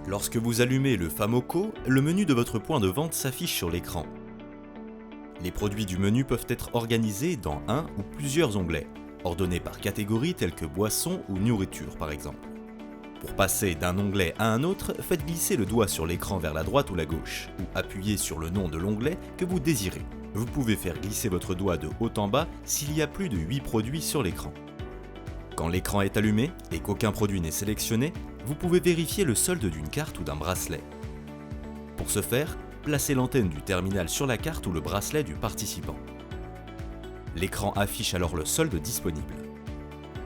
Lorsque vous allumez le Famoco, le menu de votre point de vente s'affiche sur l'écran. Les produits du menu peuvent être organisés dans un ou plusieurs onglets, ordonnés par catégorie tels que boissons ou nourriture par exemple. Pour passer d'un onglet à un autre, faites glisser le doigt sur l'écran vers la droite ou la gauche, ou appuyez sur le nom de l'onglet que vous désirez. Vous pouvez faire glisser votre doigt de haut en bas s'il y a plus de 8 produits sur l'écran. Quand l'écran est allumé et qu'aucun produit n'est sélectionné, vous pouvez vérifier le solde d'une carte ou d'un bracelet. Pour ce faire, placez l'antenne du terminal sur la carte ou le bracelet du participant. L'écran affiche alors le solde disponible.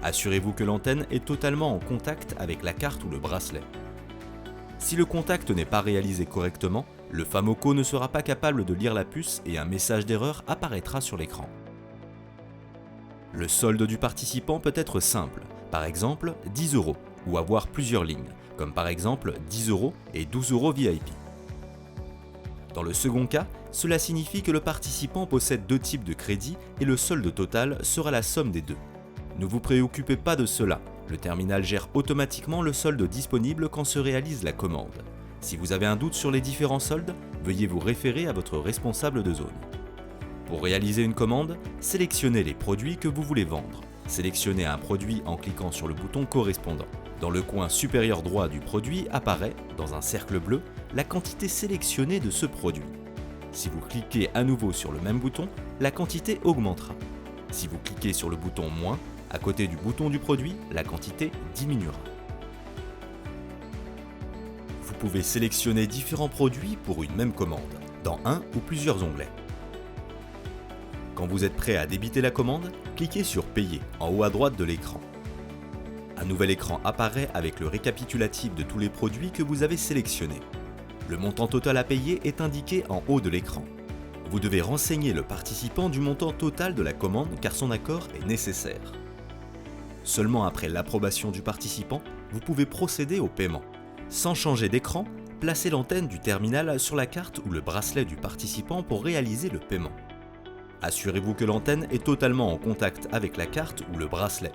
Assurez-vous que l'antenne est totalement en contact avec la carte ou le bracelet. Si le contact n'est pas réalisé correctement, le Famoco ne sera pas capable de lire la puce et un message d'erreur apparaîtra sur l'écran. Le solde du participant peut être simple, par exemple 10 €, ou avoir plusieurs lignes, comme par exemple 10 € et 12 € VIP. Dans le second cas, cela signifie que le participant possède deux types de crédits et le solde total sera la somme des deux. Ne vous préoccupez pas de cela, le terminal gère automatiquement le solde disponible quand se réalise la commande. Si vous avez un doute sur les différents soldes, veuillez vous référer à votre responsable de zone. Pour réaliser une commande, sélectionnez les produits que vous voulez vendre. Sélectionnez un produit en cliquant sur le bouton correspondant. Dans le coin supérieur droit du produit apparaît, dans un cercle bleu, la quantité sélectionnée de ce produit. Si vous cliquez à nouveau sur le même bouton, la quantité augmentera. Si vous cliquez sur le bouton « Moins », à côté du bouton du produit, la quantité diminuera. Vous pouvez sélectionner différents produits pour une même commande, dans un ou plusieurs onglets. Quand vous êtes prêt à débiter la commande, cliquez sur « Payer » en haut à droite de l'écran. Un nouvel écran apparaît avec le récapitulatif de tous les produits que vous avez sélectionnés. Le montant total à payer est indiqué en haut de l'écran. Vous devez renseigner le participant du montant total de la commande car son accord est nécessaire. Seulement après l'approbation du participant, vous pouvez procéder au paiement. Sans changer d'écran, placez l'antenne du terminal sur la carte ou le bracelet du participant pour réaliser le paiement. Assurez-vous que l'antenne est totalement en contact avec la carte ou le bracelet.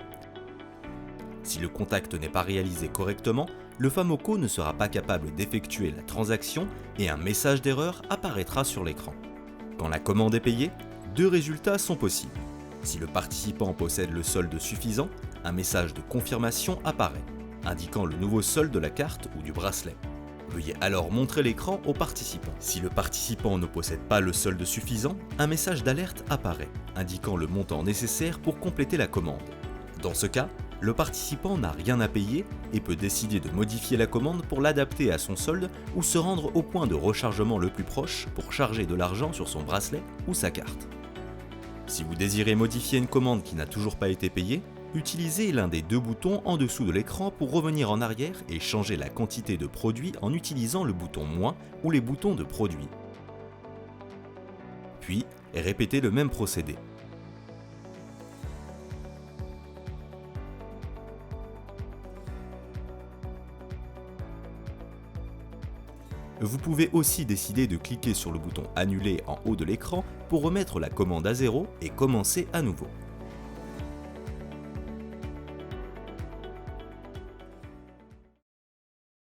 Si le contact n'est pas réalisé correctement, le Famoco ne sera pas capable d'effectuer la transaction et un message d'erreur apparaîtra sur l'écran. Quand la commande est payée, deux résultats sont possibles. Si le participant possède le solde suffisant, un message de confirmation apparaît, indiquant le nouveau solde de la carte ou du bracelet. Veuillez alors montrer l'écran au participant. Si le participant ne possède pas le solde suffisant, un message d'alerte apparaît, indiquant le montant nécessaire pour compléter la commande. Dans ce cas, le participant n'a rien à payer et peut décider de modifier la commande pour l'adapter à son solde ou se rendre au point de rechargement le plus proche pour charger de l'argent sur son bracelet ou sa carte. Si vous désirez modifier une commande qui n'a toujours pas été payée, utilisez l'un des deux boutons en dessous de l'écran pour revenir en arrière et changer la quantité de produit en utilisant le bouton « Moins » ou les boutons de produit. Puis, répétez le même procédé. Vous pouvez aussi décider de cliquer sur le bouton « Annuler » en haut de l'écran pour remettre la commande à zéro et commencer à nouveau.